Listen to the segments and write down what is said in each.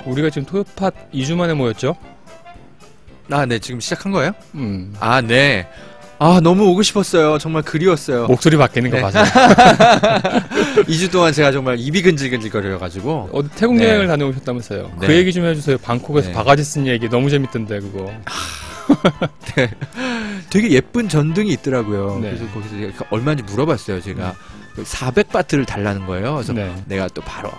우리가 지금 토요팟 2주 만에 모였죠? 아, 네, 지금 시작한 거예요? 아, 네. 아, 너무 오고 싶었어요. 정말 그리웠어요. 목소리 바뀌는 거 네. 맞아요. 2주 동안 제가 정말 입이 근질근질거려가지고. 어디 태국 네. 여행을 다녀오셨다면서요. 네. 그 얘기 좀 해주세요. 방콕에서 네. 바가지 쓴 얘기 너무 재밌던데 그거. 네. 되게 예쁜 전등이 있더라고요. 네. 그래서 거기서 제가 얼마인지 물어봤어요. 제가 400바트를 달라는 거예요. 그래서 네. 내가 또 바로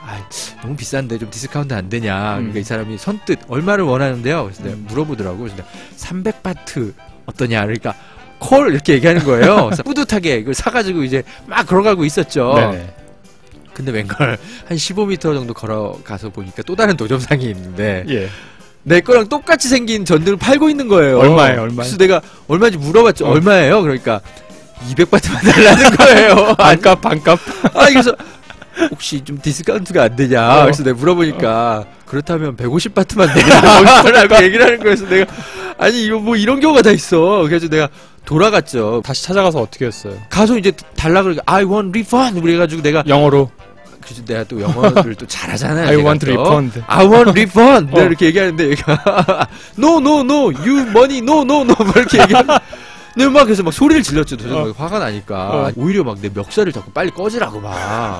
너무 비싼데 좀 디스카운트 안 되냐. 그러니까 이 사람이 선뜻 얼마를 원하는데요. 그래서 내가 물어보더라고. 그래서 내가 300바트 어떠냐. 그러니까 콜 이렇게 얘기하는 거예요. 그래서 뿌듯하게 이걸 사가지고 이제 막 걸어가고 있었죠. 네네. 근데 웬걸 한 15m 정도 걸어가서 보니까 또 다른 도점상이 있는데 예. 내 거랑 똑같이 생긴 전등을 팔고 있는 거예요. 얼마예요? 그래서 내가 얼마인지 물어봤죠. 어. 얼마예요? 그러니까 200바트만 달라는 거예요. 반값. 그래서 혹시 좀 디스카운트가 안 되냐. 그래서 내가 물어보니까 그렇다면 150바트만 내라고 얘기를 하는 거여서 내가 아니 이거 뭐 이런 경우가 다 있어. 그래서 내가 돌아갔죠. 다시 찾아가서 어떻게 했어요? 가서 이제 달라 그러니까 I want refund 그래가지고 내가 영어로 그래서 내가 또 영어를 또 잘하잖아요. I 제가 want 또. refund. I want refund. 내가 이렇게 얘기하는데 얘가 No no no you money no no no 막 이렇게 얘기하는데 내가 막 그래서 막 소리를 질렀죠. 막 화가 나니까 오히려 막 내 멱살을 자꾸 빨리 꺼지라고 막.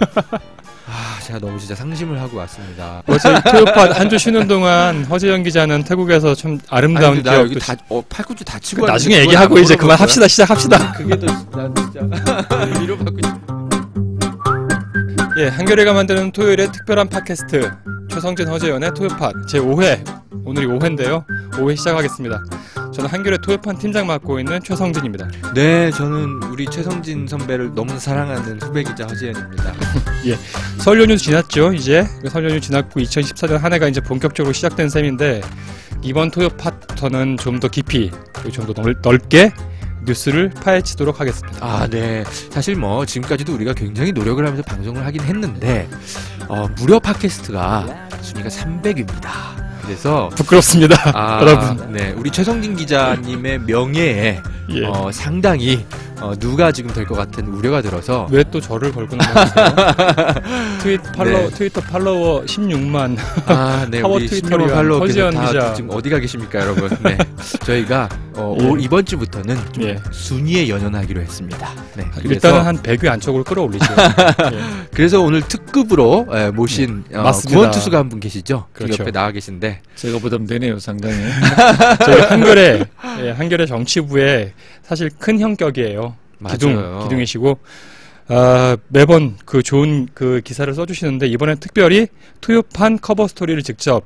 제가 너무 진짜 상심을 하고 왔습니다. 저희 토요팟 한 주 쉬는 동안 허재영 기자는 태국에서 참 아름다운 나 여기 기억도 다 팔꿈치 다 치고 나중에 얘기하고 이제 그만합시다. 시작합시다. 그게 난 진짜 위로받고 예, 한겨레가 만드는 토요일의 특별한 팟캐스트 최성진 허재연의 토요팟 제5회 오늘이 5회인데요. 5회 시작하겠습니다. 저는 한겨레 토요팟 팀장 맡고 있는 최성진입니다. 네, 저는 우리 최성진 선배를 너무 사랑하는 후배 기자 허재현입니다. 예, 설 연휴 지났죠. 이제 설 연휴 지났고 2014년 한 해가 이제 본격적으로 시작된 셈인데 이번 토요팟부터는 좀 더 깊이 그리고 좀 더 넓게 뉴스를 파헤치도록 하겠습니다. 네. 사실 뭐 지금까지도 우리가 굉장히 노력을 하면서 방송을 하긴 했는데 무려 팟캐스트가 순위가 300입니다. 그래서 부끄럽습니다. 여러분. 네, 우리 최성진 기자님의 명예에 예. 상당히 누가 지금 될 것 같은 우려가 들어서 왜 또 저를 걸고 나가세요? 트위터 팔로워 16만. 네, 파워 우리 트위터리언 16만 팔로워께서 허지연 다 기자. 지금 어디가 계십니까, 여러분? 네, 저희가 이번 주부터는 좀 순위에 연연하기로 했습니다. 네, 일단은 한 100위 안쪽으로 끌어올리죠. 예. 그래서 오늘 특급으로 모신 구원 투수가 한 분 계시죠? 그렇죠. 그 옆에 나와 계신데 제가 부담되네요, 상당히. 저희 한겨레 정치부의 사실 큰 형격이에요. 기둥이시고 매번 그 좋은 그 기사를 써주시는데 이번엔 특별히 토요판 커버 스토리를 직접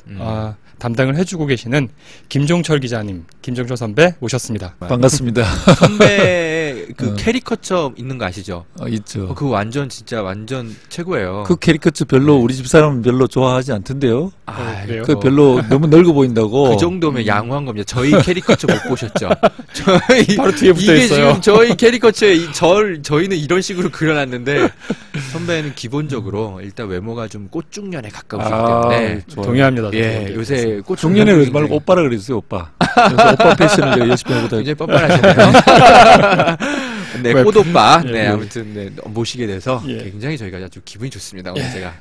담당을 해주고 계시는 김종철 기자님, 김종철 선배 모셨습니다. 반갑습니다. 선배 그 캐리커처 있는 거 아시죠? 있죠. 그거 진짜 완전 최고예요. 그 캐리커처 별로 우리 집 사람은 별로 좋아하지 않던데요. 그래요? 그 별로 너무 늙어 보인다고. 그 정도면 양호한 겁니다. 저희 캐리커처 못 보셨죠? 바로 뒤에 붙어 이게 있어요. 지금 저희 캐리커처에 저희는 이런 식으로 그려놨는데 선배는 기본적으로 일단 외모가 좀 꽃중년에 가까우시기 때문에 동의합니다. 예, 요새 중년에 그러지 말고 오빠라 그랬어요, 오빠. 그래서 오빠 패션을 제가 열심히 해보다. 굉장히 뻔뻔하시네요. 네, 꽃오빠. 예, 네, 아무튼 모시게 돼서 예. 굉장히 저희가 아주 기분이 좋습니다. 오늘 제가.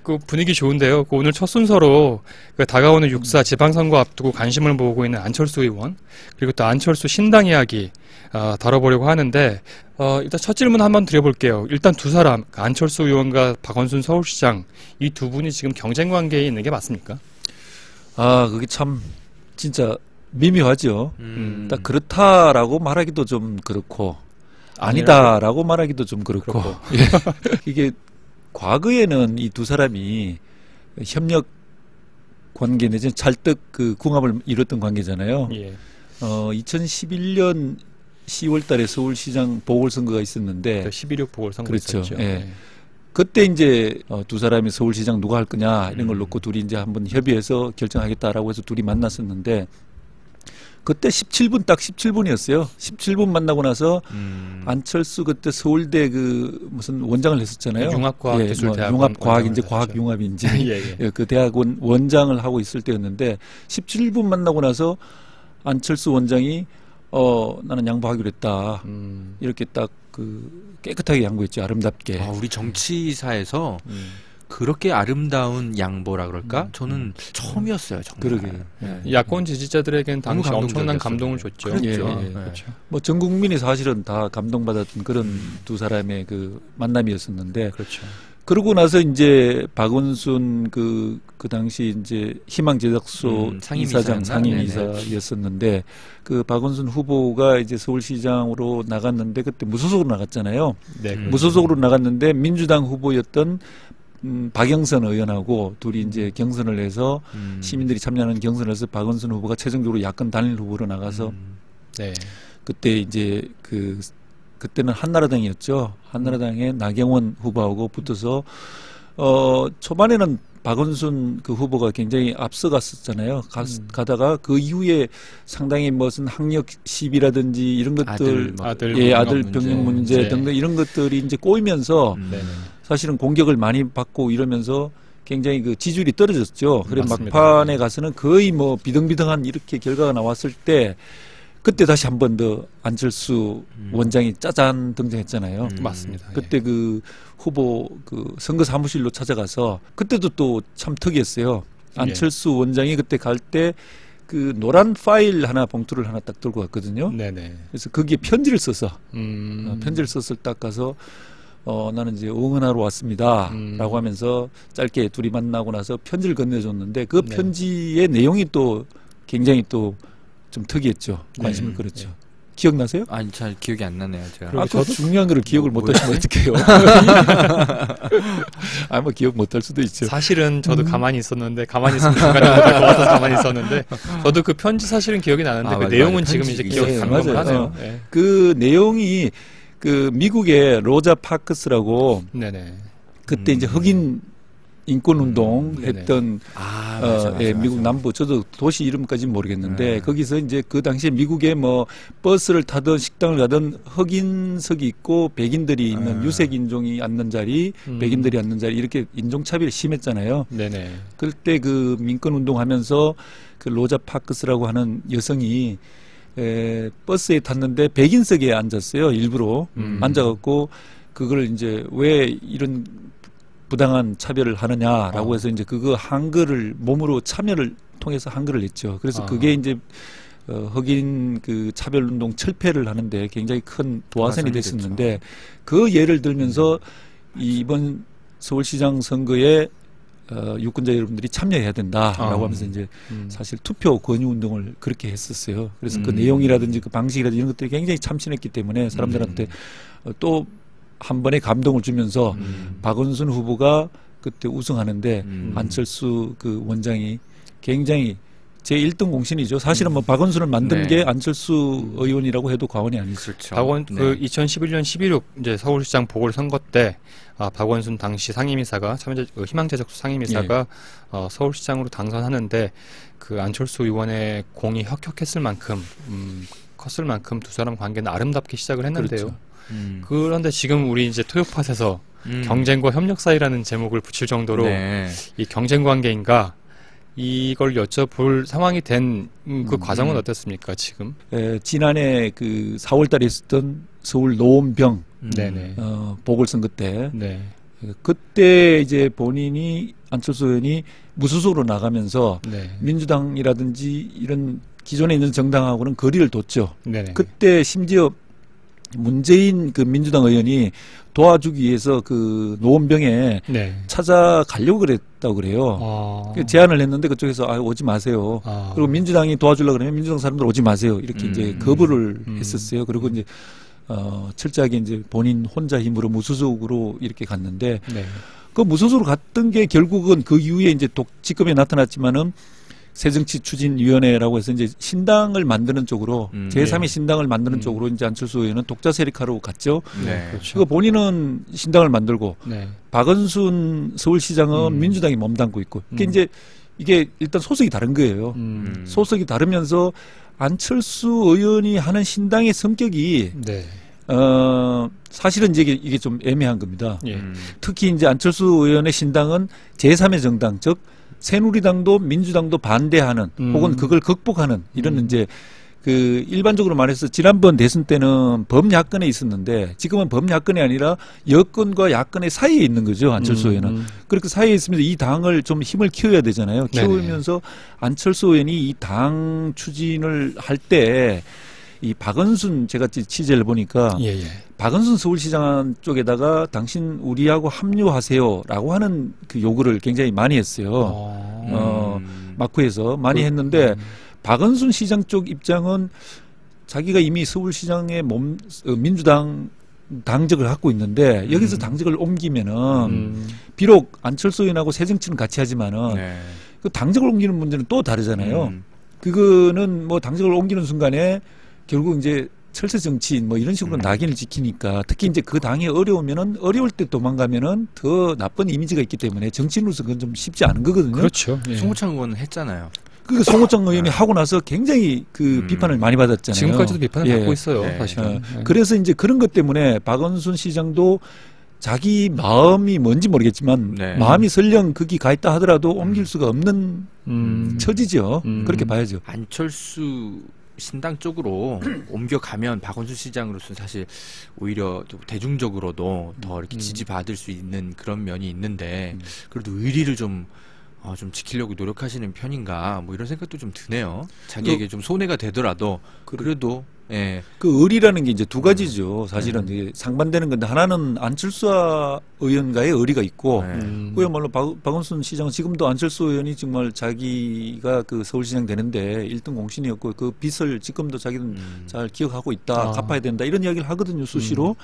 그 분위기 좋은데요. 그 오늘 첫 순서로 그 다가오는 6.4 지방선거 앞두고 관심을 모으고 있는 안철수 의원 그리고 또 안철수 신당 이야기 다뤄보려고 하는데 일단 첫 질문 한번 드려볼게요. 일단 두 사람 안철수 의원과 박원순 서울시장 이 두 분이 지금 경쟁 관계에 있는 게 맞습니까? 그게 참 진짜 미묘하죠. 딱 그렇다라고 말하기도 좀 그렇고 아니다라고 말하기도 좀 그렇고. 예. 이게 과거에는 이 두 사람이 협력 관계 내지는 찰떡 그 궁합을 이뤘던 관계잖아요. 예. 2011년 10월 달에 서울시장 보궐선거가 있었는데 11.6 보궐선거 그렇죠. 있었죠. 예. 그때 이제 두 사람이 서울시장 누가 할 거냐 이런 걸 놓고 둘이 이제 한번 협의해서 결정하겠다라고 해서 둘이 만났었는데 그때 17분 딱 17분이었어요. 17분 만나고 나서 안철수 그때 서울대 그 무슨 원장을 했었잖아요. 융합과학기술대학원 융합과학인지 과학융합인지 예. 그 대학원 원장을 하고 있을 때였는데 17분 만나고 나서 안철수 원장이 나는 양보하기로 했다. 이렇게 딱 그 깨끗하게 양보했죠. 아름답게. 우리 정치사에서 그렇게 아름다운 양보라 그럴까? 저는 처음이었어요, 정말. 그러게요. 네. 야권 지지자들에겐 너무 당시 엄청난 감동적이었어요. 감동을 줬죠. 그렇죠. 예, 예. 그렇죠. 뭐 전 국민이 사실은 다 감동받았던 그런 두 사람의 그 만남이었었는데 그렇죠. 그러고 나서 이제 박원순 그 당시 이제 희망제작소 이사장 상임이사였었는데 그 박원순 후보가 이제 서울시장으로 나갔는데 그때 무소속으로 나갔잖아요. 네. 무소속으로 나갔는데 민주당 후보였던 박영선 의원하고 둘이 이제 경선을 해서 시민들이 참여하는 경선을 해서 박원순 후보가 최종적으로 야권 단일 후보로 나가서 네. 그때 이제 그때는 한나라당이었죠. 한나라당의 나경원 후보하고 붙어서 초반에는 박원순 그 후보가 굉장히 앞서갔었잖아요. 가다가 그 이후에 상당히 무슨 학력 시비라든지 이런 것들, 아들 병역 문제 등등 이런 것들이 이제 꼬이면서 사실은 공격을 많이 받고 이러면서 굉장히 그 지지율이 떨어졌죠. 그래 막판에 가서는 거의 뭐 비등비등한 이렇게 결과가 나왔을 때 그때 다시 한 번 더 안철수 원장이 짜잔 등장했잖아요. 맞습니다. 그때 그 후보 그 선거 사무실로 찾아가서 그때도 또 참 특이했어요. 안철수 원장이 그때 갈 때 그 노란 파일 하나 봉투를 하나 딱 들고 갔거든요. 네네. 그래서 거기에 편지를 써서 편지를 써서 딱 가서 나는 이제 응원하러 왔습니다. 라고 하면서 짧게 둘이 만나고 나서 편지를 건네줬는데 그 편지의 내용이 또 굉장히 또 좀 특이했죠. 관심을 끌었죠. 기억나세요? 아니, 잘 기억이 안 나네요, 제가. 저도 중요한 거를 기억을 못 하시면 어떡해요. 뭐 기억 못 할 수도 있죠. 사실은 저도 가만히 있었는데, 가만히 있으면 중간에 못할 것 같아서 가만히 있었는데, 저도 그 편지 사실은 기억이 나는데, 그 맞아, 내용은 맞아. 지금 편지 이제 기억이 있어요. 감금을 맞아요. 하네요. 네. 그 내용이 그 미국의 로자 파크스라고 네네. 그때 이제 흑인 인권운동 했던 맞아, 미국 남부 저도 도시 이름까지는 모르겠는데 거기서 이제 그 당시에 미국에 뭐 버스를 타든 식당을 가든 흑인석이 있고 백인들이 있는 유색 인종이 앉는 자리, 백인들이 앉는 자리 이렇게 인종차별이 심했잖아요. 네네. 그때 그 민권운동하면서 그 로자 파크스라고 하는 여성이 버스에 탔는데 백인석에 앉았어요. 일부러 앉아갖고 그걸 이제 왜 이런 부당한 차별을 하느냐라고 해서 이제 그거 한글을 몸으로 참여를 통해서 한글을 냈죠. 그래서 그게 이제 흑인 그 차별운동 철폐를 하는데 굉장히 큰 도화선이 됐었는데 그 예를 들면서 이번 서울시장 선거에 유권자 여러분들이 참여해야 된다라고 하면서 이제 사실 투표 권유 운동을 그렇게 했었어요. 그래서 그 내용이라든지 그 방식이라든지 이런 것들이 굉장히 참신했기 때문에 사람들한테 또 한 번에 감동을 주면서 박원순 후보가 그때 우승하는데 안철수 그 원장이 굉장히 제 1등 공신이죠. 사실은 뭐 박원순을 만든 게 안철수 의원이라고 해도 과언이 아니죠. 그렇죠. 그 2011년 11.6 이제 서울시장 보궐선거 때 박원순 당시 상임이사가 희망제작소 상임이사가 서울시장으로 당선하는데 그 안철수 의원의 공이 혁혁했을 만큼 컸을 만큼 두 사람 관계는 아름답게 시작을 했는데요. 그렇죠. 그런데 지금 우리 이제 토요팟에서 경쟁과 협력 사이라는 제목을 붙일 정도로 이 경쟁 관계인가 이걸 여쭤볼 상황이 된 그 과정은 어땠습니까 지금? 지난해 그 4월달에 있었던 서울 노원병 보궐선거 때 그때 이제 본인이 안철수 의원이 무소속으로 나가면서 민주당이라든지 이런 기존에 있는 정당하고는 거리를 뒀죠. 그때 심지어 문재인 그 민주당 의원이 도와주기 위해서 그 노원병에 찾아가려고 그랬다고 그래요. 제안을 했는데 그쪽에서 오지 마세요. 그리고 민주당이 도와주려고 그러면 민주당 사람들 오지 마세요. 이렇게 이제 거부를 했었어요. 그리고 이제 철저하게 이제 본인 혼자 힘으로 무소속으로 이렇게 갔는데 그 무소속으로 갔던 게 결국은 그 이후에 이제 직급에 나타났지만은 새정치추진위원회라고 해서 이제 신당을 만드는 쪽으로 제3의 신당을 만드는 쪽으로 이제 안철수 의원은 독자 세력화로 갔죠. 그렇죠. 그 본인은 신당을 만들고 박원순 서울시장은 민주당이 몸담고 있고. 이제 이게 일단 소속이 다른 거예요. 소속이 다르면서 안철수 의원이 하는 신당의 성격이 사실은 이제 이게 좀 애매한 겁니다. 특히 이제 안철수 의원의 신당은 제3의 정당 즉 새누리당도 민주당도 반대하는 혹은 그걸 극복하는 이런 이제 그 일반적으로 말해서 지난번 대선 때는 범야권에 있었는데 지금은 범야권이 아니라 여권과 야권의 사이에 있는 거죠. 안철수 의원은. 그렇게 사이에 있으면서 이 당을 좀 힘을 키워야 되잖아요. 키우면서 안철수 의원이 이 당 추진을 할 때 이 박원순 제가 취재를 보니까 박원순 서울시장 쪽에다가 당신 우리하고 합류하세요라고 하는 그 요구를 굉장히 많이 했어요. 마쿠에서 많이 했는데 박원순 시장 쪽 입장은 자기가 이미 서울시장의 민주당 당적을 갖고 있는데 여기서 당적을 옮기면은 비록 안철수 의원하고 새정치는 같이 하지만은 그 당적을 옮기는 문제는 또 다르잖아요. 그거는 뭐 당적을 옮기는 순간에 결국 이제 철새 정치인 뭐 이런 식으로 낙인을 지키니까 특히 이제 그 당이 어려우면은 어려울 때 도망가면은 더 나쁜 이미지가 있기 때문에 정치인으로서 그건 좀 쉽지 않은 거거든요. 그렇죠. 송호창 의원은 했잖아요. 그 송호창 의원이 하고 나서 굉장히 그 비판을 많이 받았잖아요. 지금까지도 비판을 받고 있어요. 사실은. 그래서 이제 그런 것 때문에 박원순 시장도 자기 마음이 뭔지 모르겠지만 마음이 설령 거기 가 있다 하더라도 옮길 수가 없는 처지죠. 그렇게 봐야죠. 안철수 신당 쪽으로 옮겨가면 박원순 시장으로서는 사실 오히려 대중적으로도 더 이렇게 지지받을 수 있는 그런 면이 있는데 그래도 의리를 좀 지키려고 노력하시는 편인가 뭐 이런 생각도 좀 드네요. 자기에게 좀 손해가 되더라도 그래도 그 의리라는 게 이제 두 가지죠. 사실은 이게 상반되는 건데 하나는 안철수 의원과의 의리가 있고 그야말로 박원순 시장은 지금도 안철수 의원이 정말 자기가 그 서울시장 되는데 1등 공신이었고 그 빚을 지금도 자기는 잘 기억하고 있다. 갚아야 된다. 이런 이야기를 하거든요. 수시로.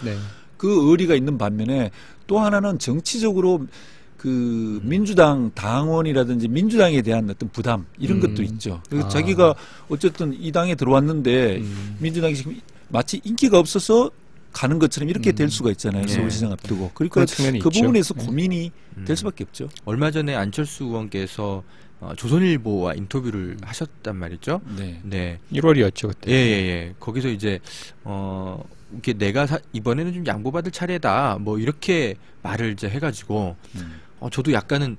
그 의리가 있는 반면에 또 하나는 정치적으로 그 민주당 당원이라든지 민주당에 대한 어떤 부담 이런 것도 있죠. 그래서 자기가 어쨌든 이 당에 들어왔는데 민주당이 지금 마치 인기가 없어서 가는 것처럼 이렇게 될 수가 있잖아요. 서울시장 앞두고. 그러니까 그 부분에서 고민이 될 수밖에 없죠. 얼마 전에 안철수 의원께서 조선일보와 인터뷰를 하셨단 말이죠. 네. 1월이었죠 그때. 거기서 이제 이게 내가 이번에는 좀 양보받을 차례다. 뭐 이렇게 말을 이제 해가지고. 저도 약간은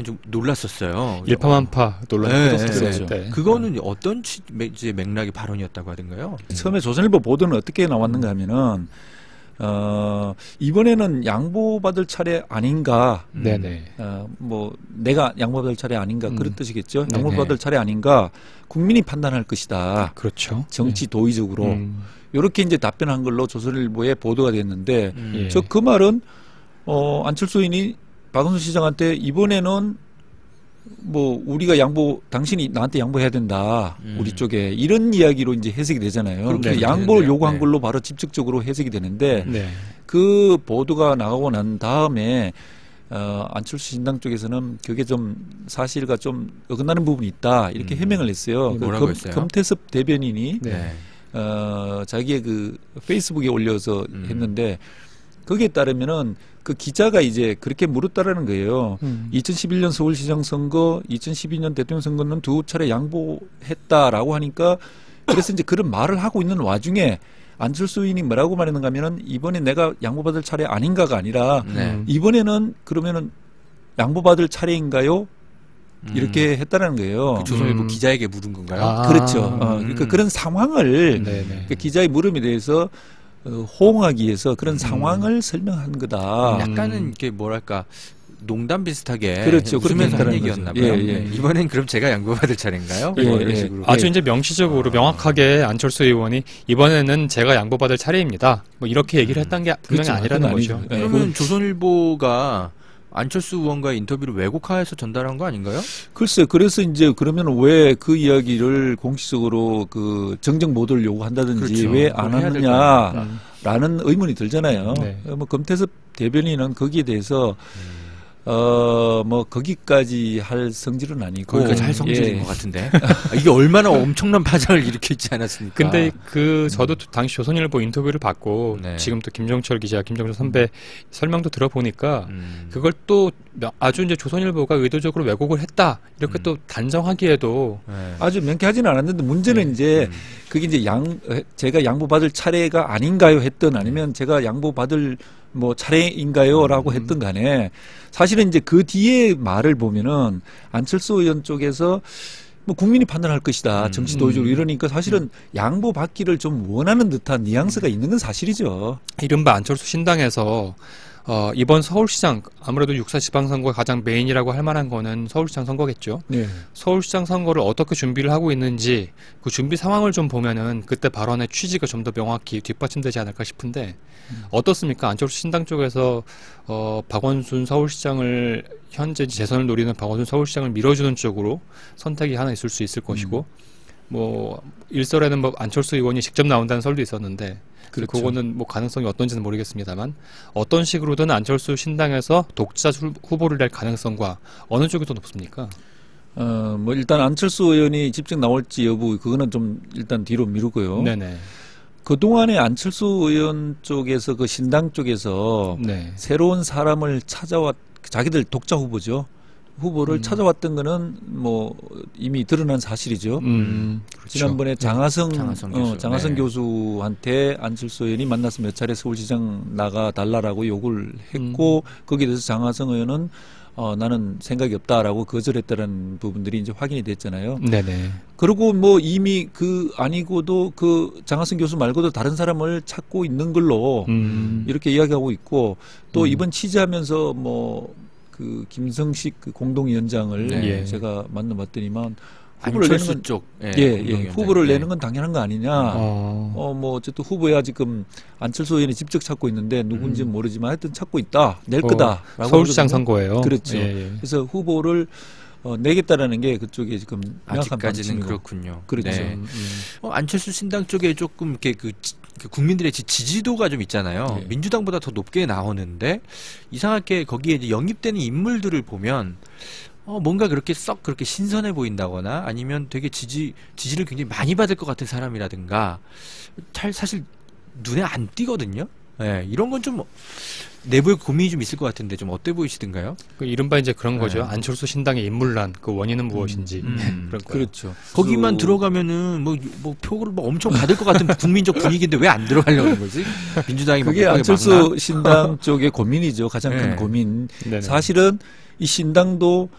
좀 놀랐었어요. 일파만파 놀랐었어요. 그거는 어떤 이제 맥락의 발언이었다고 하던가요? 처음에 조선일보 보도는 어떻게 나왔는가 하면은 이번에는 양보받을 차례 아닌가. 뭐 내가 양보받을 차례 아닌가 그런 뜻이겠죠. 양보받을 차례 아닌가. 국민이 판단할 것이다. 그렇죠. 정치 도의적으로 이렇게 이제 답변한 걸로 조선일보에 보도가 됐는데 저 그 말은 안철수 의원이 박원순 시장한테 이번에는 뭐 우리가 당신이 나한테 양보해야 된다. 우리 쪽에 이런 이야기로 이제 해석이 되잖아요. 그렇게 양보를 요구한 걸로 바로 직접적으로 해석이 되는데 그 보도가 나가고 난 다음에 안철수 신당 쪽에서는 그게 좀 사실과 좀 어긋나는 부분이 있다. 이렇게 해명을 했어요. 뭐라고 했어요? 금태섭 대변인이 자기의 그 페이스북에 올려서 했는데 거기에 따르면은 그 기자가 이제 그렇게 물었다라는 거예요. 2011년 서울시장 선거, 2012년 대통령 선거는 두 차례 양보했다라고 하니까 그래서 이제 그런 말을 하고 있는 와중에 안철수 의원이 뭐라고 말했는가 하면은 이번에 내가 양보받을 차례 아닌가가 아니라 이번에는 그러면은 양보받을 차례인가요? 이렇게 했다는 거예요. 그 조선일보 기자에게 물은 건가요? 그렇죠. 그러니까 그런 상황을 그 기자의 물음에 대해서 호응하기 위해서 그런 상황을 설명한 거다. 약간은 이게 뭐랄까 농담 비슷하게 그렇죠. 웃으면서 한 얘기였나 봐요. 이번엔 그럼 제가 양보받을 차례인가요? 뭐 이런 식으로. 아주 이제 명시적으로 명확하게 안철수 의원이 이번에는 제가 양보받을 차례입니다. 뭐 이렇게 얘기를 했던 게 분명히 아니라는 거죠. 그러면 조선일보가 안철수 의원과의 인터뷰를 왜곡해서 전달한 거 아닌가요? 글쎄, 그래서 이제 그러면 왜 그 이야기를 공식적으로 그 정정 보도를 요구한다든지 왜 안 하느냐라는 의문이 들잖아요. 뭐 금태섭 대변인은 거기에 대해서 뭐 거기까지 할 성질은 아니고 거기까지 할 성질인 것 같은데 이게 얼마나 엄청난 파장을 일으키지 않았습니까? 근데 저도 당시 조선일보 인터뷰를 받고 지금 또 김종철 기자, 김종철 선배 설명도 들어보니까 그걸 또 아주 이제 조선일보가 의도적으로 왜곡을 했다 이렇게 또 단정하기에도 아주 명쾌하지는 않았는데 문제는 이제 그게 이제 제가 양보받을 차례가 아닌가요 했던 아니면 제가 양보받을 뭐 차례인가요라고 했던 간에 사실은 이제 그 뒤에 말을 보면은 안철수 의원 쪽에서 뭐 국민이 판단할 것이다. 정치 도의적으로 이러니까 사실은 양보받기를 좀 원하는 듯한 뉘앙스가 있는 건 사실이죠. 이른바 안철수 신당에서 이번 서울시장 아무래도 6.4 지방선거 가장 메인이라고 할 만한 거는 서울시장 선거겠죠. 네. 서울시장 선거를 어떻게 준비를 하고 있는지 그 준비 상황을 좀 보면은 그때 발언의 취지가 좀 더 명확히 뒷받침되지 않을까 싶은데 어떻습니까? 안철수 신당 쪽에서 박원순 서울시장을 현재 재선을 노리는 박원순 서울시장을 밀어주는 쪽으로 선택이 하나 있을 수 있을 것이고 뭐 일설에는 뭐 안철수 의원이 직접 나온다는 설도 있었는데 그렇죠. 그거는 뭐 가능성이 어떤지는 모르겠습니다만 어떤 식으로든 안철수 신당에서 독자 후보를 낼 가능성과 어느 쪽이 더 높습니까? 뭐 일단 안철수 의원이 직접 나올지 여부 그거는 좀 일단 뒤로 미루고요. 네네. 그동안에 안철수 의원 쪽에서 그 신당 쪽에서 네. 새로운 사람을 찾아왔 자기들 독자 후보죠. 후보를 찾아왔던 거는 뭐 이미 드러난 사실이죠. 그렇죠. 지난번에 장하성 교수. 교수한테 안철수 의원이 만나서 몇 차례 서울시장 나가 달라라고 요구를 했고 거기에 대해서 장하성 의원은 나는 생각이 없다라고 거절했다는 부분들이 이제 확인이 됐잖아요. 네네. 그리고 뭐 이미 그 아니고도 그 장하성 교수 말고도 다른 사람을 찾고 있는 걸로 이렇게 이야기하고 있고 또 이번 취재하면서 뭐 그 김성식 그 공동위원장을 네. 제가 만나봤더니만 후보를 내는 안철수 건 쪽 후보를 내는 건 당연한 거 아니냐. 어. 뭐 어쨌든 후보야 지금 안철수 의원이 직접 찾고 있는데 누군지는 모르지만 하여튼 찾고 있다. 낼 거다라고 서울시장 그러거든요. 선거예요. 그렇죠. 예, 예. 그래서 후보를 내겠다라는 게 그쪽에 지금 명확한 아직까지는 방침이고. 그렇군요. 그렇죠. 네. 안철수 신당 쪽에 조금 이렇게 그 국민들의 지지도가 좀 있잖아요. 네. 민주당보다 더 높게 나오는데 이상하게 거기에 이제 영입되는 인물들을 보면 뭔가 그렇게 썩 그렇게 신선해 보인다거나 아니면 되게 지지를 굉장히 많이 받을 것 같은 사람이라든가 사실 눈에 안 띄거든요. 네, 이런 건 좀 내부에 고민이 좀 있을 것 같은데 좀 어때 보이시던가요? 그 이른바 이제 그런 거죠. 네. 안철수 신당의 인물란 그 원인은 무엇인지 그런 거예요. 그렇죠. 거기만 들어가면은 뭐 표를 뭐 엄청 받을 것 같은 국민적 분위기인데 왜 안 들어가려는 거지? 민주당이 그게 막 안철수 신당 쪽의 고민이죠. 가장 큰 네. 고민. 네네. 사실은 이 신당도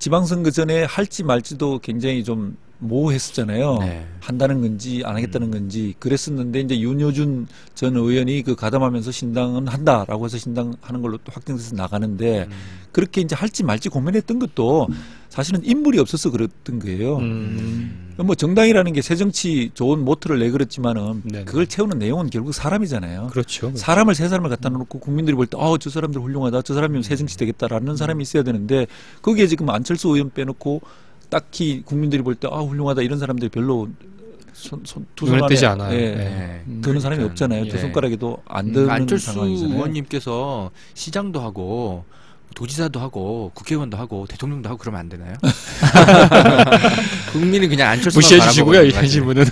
지방선거 전에 할지 말지도 굉장히 좀 모호했었잖아요. 네. 한다는 건지 안 하겠다는 건지 그랬었는데 이제 윤여준 전 의원이 그 가담하면서 신당은 한다라고 해서 신당하는 걸로 또 확정돼서 나가는데 그렇게 이제 할지 말지 고민했던 것도 사실은 인물이 없어서 그랬던 거예요. 뭐 정당이라는 게 새정치 좋은 모토를 내걸었지만은 네네. 그걸 채우는 내용은 결국 사람이잖아요. 그렇죠. 사람을 세 사람을 갖다 놓고 국민들이 볼 때 저 사람들 훌륭하다. 저 사람이면 새정치 되겠다라는 사람이 있어야 되는데 거기에 지금 안철수 의원 빼놓고 딱히 국민들이 볼 때 훌륭하다 이런 사람들이 별로 두 눈에 손안에 띄지 않아요. 예, 네. 드는 사람이 없잖아요. 예. 두 손가락에도 안 드는 안철수 상황이잖아요. 의원님께서 시장도 하고 도지사도 하고 국회의원도 하고 대통령도 하고 그러면 안 되나요? 국민은 그냥 안철수 무시해 주시고요. 이 질문은.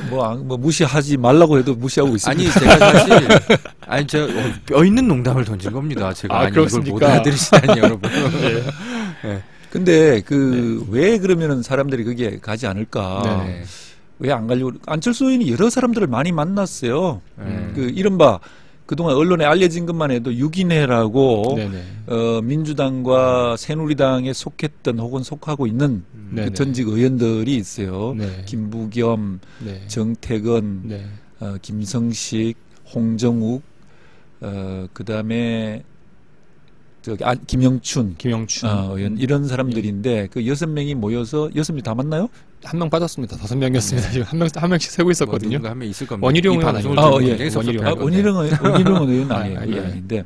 뭐 무시하지 말라고 해도 무시하고 있습니다. 아니 제가 사실 제가 뼈 있는 농담을 던진 겁니다. 제가 이걸 못 그렇습니까? 알아들으시다니 여러분. 네. 근데 왜 그러면은 사람들이 거기에 가지 않을까? 네. 왜 안 가려고? 안철수 의원이 여러 사람들을 많이 만났어요. 네. 이른바 그동안 언론에 알려진 것만 해도 유기내라고 네네. 민주당과 새누리당에 속했던 혹은 속하고 있는 네네. 그 전직 의원들이 있어요. 네. 김부겸, 네. 정태근, 네. 김성식, 홍정욱, 그다음에 김영춘 김영춘 의원 이런 사람들인데 그 6명이 모여서 6명 다 맞나요? 한 명 빠졌습니다. 5명이었습니다. 지금 한 명씩 세고 있었거든요. 누군가 한 명 있을 겁니다. 원희룡 이 의원 방송을 아니에요? 듣고 예. 굉장히 섭섭해할 원희룡. 건데. 원희룡은 의원 아니에요. 아, 그게 예. 아닌데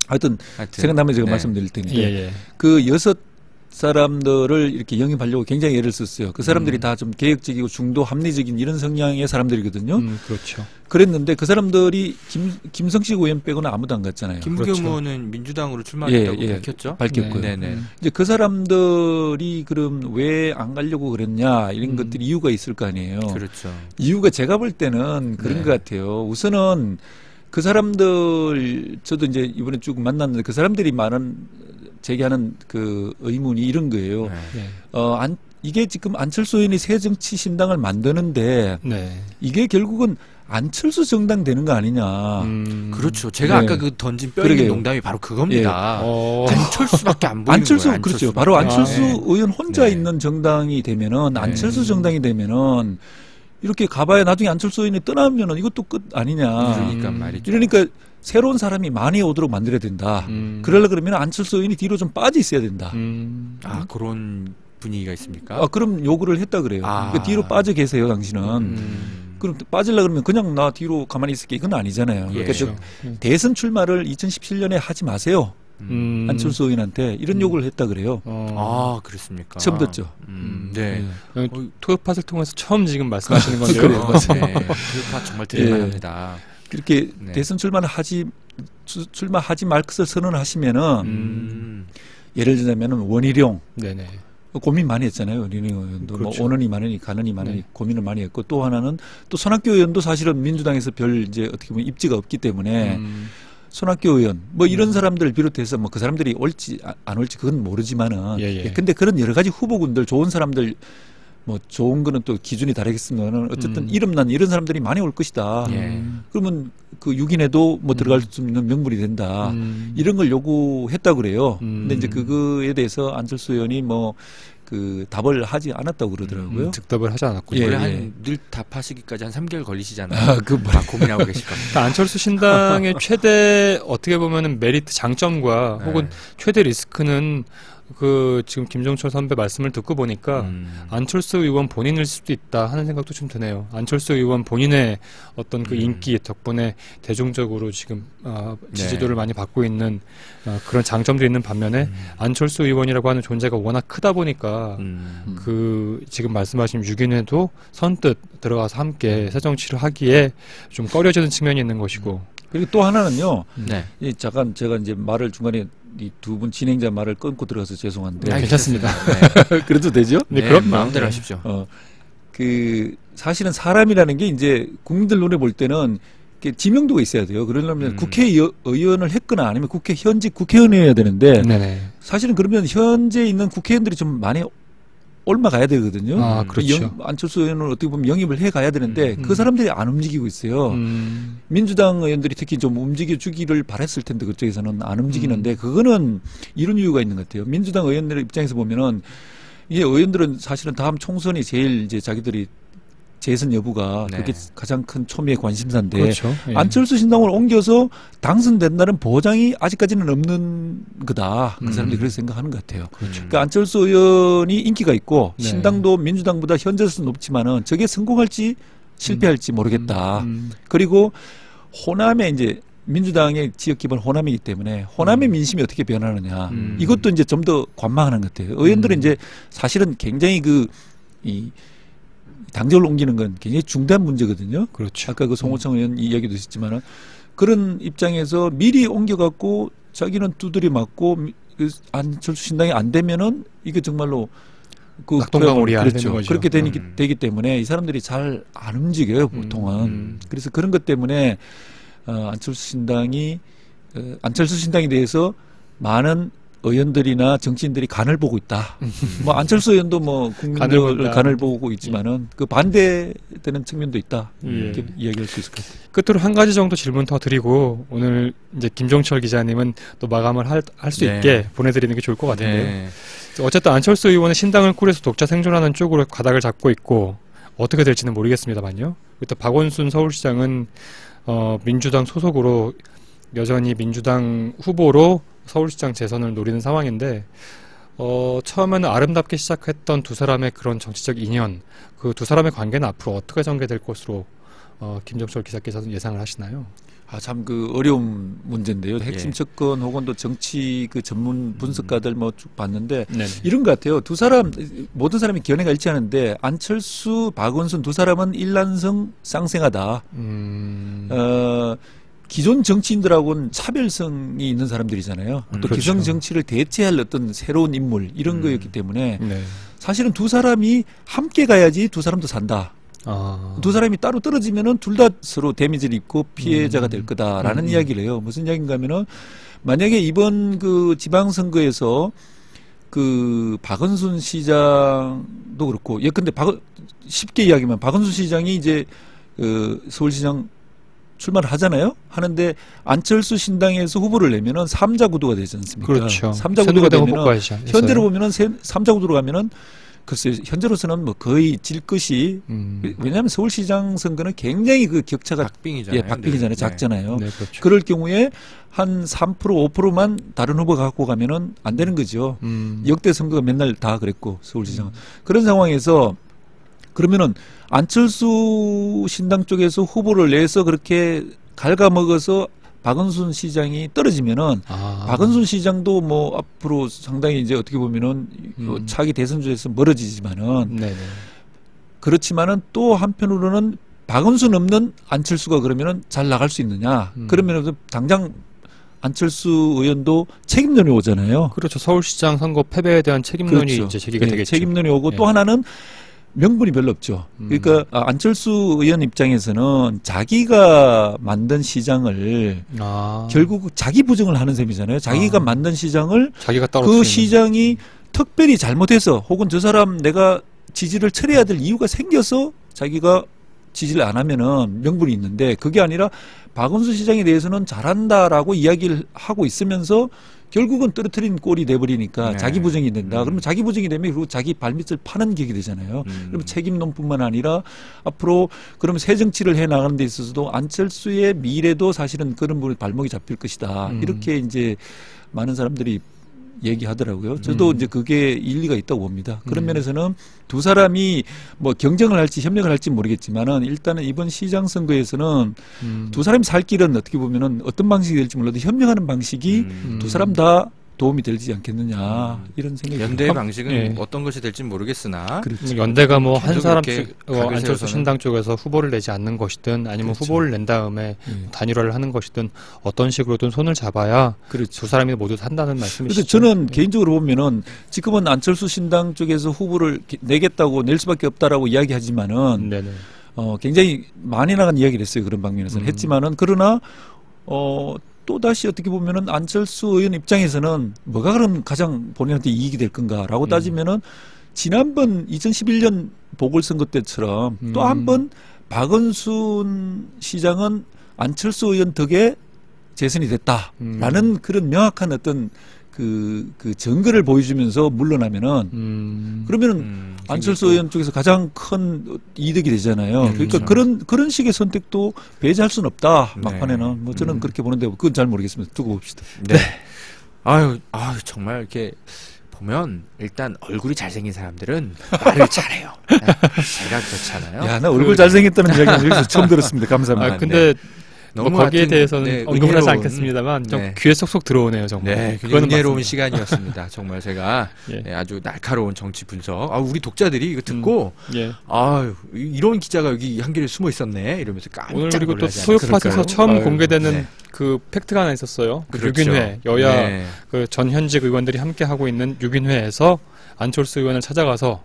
하여튼 하여튼, 생각나면 제가 네. 말씀드릴 테니까 예. 그 6 사람들을 이렇게 영입하려고 굉장히 애를 썼어요. 그 사람들이 다 좀 개혁적이고 중도 합리적인 이런 성향의 사람들이거든요. 그렇죠. 그랬는데 그 사람들이 김성식 의원 빼고는 아무도 안 갔잖아요. 김부겸 그렇죠. 의원은 민주당으로 출마했다고 예, 예. 밝혔죠? 밝혔고요. 네네. 이제 그 사람들이 그럼 왜 안 가려고 그랬냐 이런 것들이 이유가 있을 거 아니에요. 그렇죠. 이유가 제가 볼 때는 그런 네. 것 같아요. 우선은 그 사람들 저도 이제 이번에 쭉 만났는데 그 사람들이 제기하는 그 의문이 이런 거예요. 네. 네. 이게 지금 안철수 의원이 새정치 신당을 만드는데 네. 이게 결국은 안철수 정당 되는 거 아니냐. 그렇죠. 제가 네. 아까 그 던진 뼈 있는 그러게요. 농담이 바로 그겁니다. 어. 안철수밖에 안 보이는 안철수 거예요. 그렇죠. 안철수밖에. 바로 안철수 네. 의원 혼자 네. 있는 정당이 되면은 네. 안철수 정당이 되면은 이렇게 가봐야 나중에 안철수 의원이 떠나면은 이것도 끝 아니냐. 그러니까 말이죠. 이러니까 새로운 사람이 많이 오도록 만들어야 된다. 그러려 그러면 안철수 의원이 뒤로 좀 빠져 있어야 된다. 아, 그런 분위기가 있습니까? 아, 그럼 요구를 했다 그래요. 아. 그러니까 뒤로 빠져 계세요, 당신은. 그럼 빠지려 그러면 그냥 나 뒤로 가만히 있을게. 이건 아니잖아요. 예. 그러니까 저 대선 출마를 2017년에 하지 마세요. 안철수 의원한테 이런 요구를 했다 그래요. 아, 그렇습니까? 처음 듣죠. 네. 토요팟을 통해서 처음 지금 말씀하시는 건데요. 그래요. 네. 그파 정말 들을만합니다. 그렇게 네. 대선 출마를 출마하지 말 것을 선언하시면은 예를 들자면은 원희룡 네네. 고민 많이 했잖아요. 원희룡 의원도 그렇죠. 뭐 오느니 마느니 가느니 마느니 네. 고민을 많이 했고 또 하나는 또 손학규 의원도 사실은 민주당에서 별 이제 어떻게 보면 입지가 없기 때문에 손학규 의원 뭐 이런 사람들을 비롯해서 뭐 그 사람들이 올지 안 올지 그건 모르지만은 예. 근데 그런 여러 가지 후보군들 좋은 사람들 뭐 좋은 거는 또 기준이 다르겠습니다만 어쨌든 이름난 이런 사람들이 많이 올 것이다. 예. 그러면 그 6인에도 뭐 들어갈 수 있는 명분이 된다. 이런 걸 요구했다 그래요. 근데 이제 그거에 대해서 안철수 의원이 뭐 그 답을 하지 않았다고 그러더라고요. 즉답을 하지 않았군요. 예. 원래 늘 답하시기까지 한 3개월 걸리시잖아요. 아, 그 뭐. 막 고민하고 계실 겁니다. 그러니까 안철수 신당의 최대 어떻게 보면은 메리트 장점과 네. 혹은 최대 리스크는 그 지금 김종철 선배 말씀을 듣고 보니까 안철수 의원 본인일 수도 있다 하는 생각도 좀 드네요. 안철수 의원 본인의 어떤 그 인기 덕분에 대중적으로 지금 지지도를 많이 받고 있는 그런 장점도 있는 반면에 안철수 의원이라고 하는 존재가 워낙 크다 보니까 그 지금 말씀하신 6인회도 선뜻 들어가서 함께 새정치를 하기에 좀 꺼려지는 측면이 있는 것이고 그리고 또 하나는요. 네. 잠깐 제가 이제 말을 중간에 이 두 분 진행자 말을 끊고 들어가서 죄송한데 네, 괜찮습니다. 네. 그래도 되죠? 네, 네, 그럼 마음대로 하십시오. 그 사실은 사람이라는 게 이제 국민들 눈에 볼 때는 이렇게 지명도가 있어야 돼요. 그러려면 국회의원을 했거나 아니면 현직 국회의원이어야 되는데 네네. 사실은 그러면 현재 있는 국회의원들이 좀 많이 옮아가야 되거든요. 아, 그렇죠. 안철수 의원은 어떻게 보면 영입을 해가야 되는데 그 사람들이 안 움직이고 있어요. 민주당 의원들이 특히 좀 움직여주기를 바랬을 텐데 그쪽에서는 안 움직이는데 그거는 이런 이유가 있는 것 같아요. 민주당 의원들의 입장에서 보면은 이게 의원들은 사실은 다음 총선이 제일 이제 자기들이 재선 여부가 네. 그게 가장 큰 초미의 관심사인데 그렇죠. 예. 안철수 신당을 옮겨서 당선된다는 보장이 아직까지는 없는 거다. 그 사람들이 그렇게 생각하는 것 같아요. 그러니까 안철수 의원이 인기가 있고 네. 신당도 민주당보다 현재로서는 높지만은 저게 성공할지 실패할지 모르겠다. 그리고 호남에 이제 민주당의 지역 기반 호남이기 때문에 호남의 민심이 어떻게 변하느냐. 이것도 이제 좀 더 관망하는 것 같아요. 의원들은 이제 사실은 굉장히 이 당적을 옮기는 건 굉장히 중대한 문제거든요. 그렇죠. 아까 그 송호청 의원 이야기도 있었지만은 그런 입장에서 미리 옮겨갖고 자기는 두드려 맞고 안철수 신당이 안 되면은 이게 정말로 그 낙동강물이 안 그렇죠. 되는 거죠. 그렇게 되기 때문에 이 사람들이 잘 안 움직여요 보통은. 그래서 그런 것 때문에 안철수 신당에 대해서 많은 의원들이나 정치인들이 간을 보고 있다. 뭐 안철수 의원도 뭐 국민들 간을 보고 있지만은 그 반대되는 측면도 있다. 이렇게 이야기할 수 있을 것 같아요. 끝으로 한 가지 정도 질문 더 드리고 오늘 이제 김종철 기자님은 또 마감을 할 수 네. 있게 보내드리는 게 좋을 것 같은데요. 네. 어쨌든 안철수 의원은 신당을 꾸려서 독자 생존하는 쪽으로 가닥을 잡고 있고 어떻게 될지는 모르겠습니다만요. 또 박원순 서울시장은 민주당 소속으로 여전히 민주당 후보로 서울시장 재선을 노리는 상황인데 처음에는 아름답게 시작했던 두 사람의 그런 정치적 인연, 그 두 사람의 관계는 앞으로 어떻게 전개될 것으로 김종철 기자께서는 예상을 하시나요? 참 그 어려운 문제인데요. 핵심 접근 혹은 또 정치 그 전문 분석가들 뭐 쭉 봤는데 네네. 이런 것 같아요. 두 사람 모든 사람이 견해가 일치하는데 안철수, 박원순 두 사람은 일란성 쌍생하다. 기존 정치인들하고는 차별성이 있는 사람들이잖아요. 또 그렇죠. 기성 정치를 대체할 어떤 새로운 인물 이런 거였기 때문에 네. 사실은 두 사람이 함께 가야지 두 사람도 산다. 두 사람이 따로 떨어지면은 둘 다 서로 데미지를 입고 피해자가 될 거다라는 이야기를 해요. 무슨 이야기인가 하면은 만약에 이번 그 지방선거에서 그 박원순 시장도 그렇고 예컨대 쉽게 이야기하면 박원순 시장이 이제 서울시장 출마를 하잖아요. 하는데 안철수 신당에서 후보를 내면은 3자 구도가 되지 않습니까? 그렇죠. 3자 구도가 되면은 후보까지 현재로 보면은 3자 구도로 가면은 글쎄 현재로서는 뭐 거의 질 것이 왜냐하면 서울시장 선거는 굉장히 그 격차가 박빙이잖아요. 예, 박빙이잖아요. 네. 작잖아요. 네, 그렇죠. 그럴 경우에 한 3% 5%만 다른 후보가 갖고 가면은 안 되는 거죠. 역대 선거가 맨날 다 그랬고 서울시장은 그런 상황에서 그러면은 안철수 신당 쪽에서 후보를 내서 그렇게 갉아먹어서 박원순 시장이 떨어지면은 박원순 시장도 뭐 앞으로 상당히 이제 어떻게 보면은 차기 대선주에서 멀어지지만은 네네. 그렇지만은 또 한편으로는 박원순 없는 안철수가 그러면은 잘 나갈 수 있느냐? 그러면은 당장 안철수 의원도 책임론이 오잖아요. 그렇죠. 서울시장 선거 패배에 대한 책임론이 그렇죠. 이제 제기가 예, 되겠죠. 책임론이 오고 예. 또 하나는 명분이 별로 없죠. 그러니까 안철수 의원 입장에서는 자기가 만든 시장을 결국 자기 부정을 하는 셈이잖아요. 자기가 만든 시장을 자기가 그 떨어뜨리는. 시장이 특별히 잘못해서 혹은 저 사람 내가 지지를 철회해야 될 이유가 생겨서 자기가 지지를 안 하면은 명분이 있는데 그게 아니라 박원순 시장에 대해서는 잘한다라고 이야기를 하고 있으면서 결국은 떨어뜨린 꼴이 돼버리니까 네. 자기 부정이 된다. 그러면 자기 부정이 되면 그리고 자기 발밑을 파는 격이 되잖아요. 그러면 책임론뿐만 아니라 앞으로 그러면 새 정치를 해 나가는 데 있어서도 안철수의 미래도 사실은 그런 부분에 발목이 잡힐 것이다. 이렇게 이제 많은 사람들이 얘기하더라고요. 저도 이제 그게 일리가 있다고 봅니다. 그런 면에서는 두 사람이 뭐 경쟁을 할지 협력을 할지 모르겠지만은 일단은 이번 시장 선거에서는 두 사람이 살 길은 어떻게 보면은 어떤 방식이 될지 몰라도 협력하는 방식이 두 사람 다 도움이 되지 않겠느냐 이런 생각이 연대의 듭니다. 방식은 예. 어떤 것이 될지 모르겠으나 그렇죠. 연대가 뭐 한 계속 사람 이렇게 쪽 각을 안철수 세워서는- 신당 쪽에서 후보를 내지 않는 것이든 아니면 그렇죠. 후보를 낸 다음에 단일화를 하는 것이든 어떤 식으로든 손을 잡아야 그렇죠. 두 사람이 모두 산다는 말씀이시죠. 그래서 저는 개인적으로 보면은 지금은 안철수 신당 쪽에서 후보를 내겠다고 낼 수밖에 없다라고 이야기하지만은 네네. 굉장히 많이 나간 이야기를 했어요. 그런 방면에서는 했지만은 그러나 또 다시 어떻게 보면은 안철수 의원 입장에서는 뭐가 그럼 가장 본인한테 이익이 될 건가라고 따지면은 지난번 2011년 보궐선거 때처럼 또 한 번 박원순 시장은 안철수 의원 덕에 재선이 됐다라는 그런 명확한 어떤 그 증거를 보여주면서 물러나면은 그러면은 안철수 의원 쪽에서 가장 큰 이득이 되잖아요. 그러니까 그런 식의 선택도 배제할 수는 없다. 네. 막판에는 뭐 저는 그렇게 보는데 그건 잘 모르겠습니다. 두고 봅시다. 네. 아유 정말 이렇게 보면 일단 얼굴이 잘생긴 사람들은 말을 잘해요. 제가 그렇잖아요. 야, 나 얼굴 잘생겼다는 이야기는 여기서 처음 들었습니다. 감사합니다. 근데 뭐 너무 거기에 하여튼, 대해서는 네, 언급을 하지 은혜로운- 않겠습니다만 좀 네. 귀에 쏙쏙 들어오네요 정말. 네, 그거는 굉장히 은혜로운 맞습니다. 시간이었습니다. 정말 제가 예. 네, 아주 날카로운 정치 분석. 우리 독자들이 이거 듣고 예. 이런 기자가 여기 한 길에 숨어 있었네 이러면서 깜짝 오늘 그리고 또 놀라지 토요팟에서 않을까요? 처음 아유, 공개되는 네. 그 팩트가 하나 있었어요. 그 그렇죠. 유균회 여야 네. 그 전 현직 의원들이 함께 하고 있는 유균회에서 안철수 의원을 찾아가서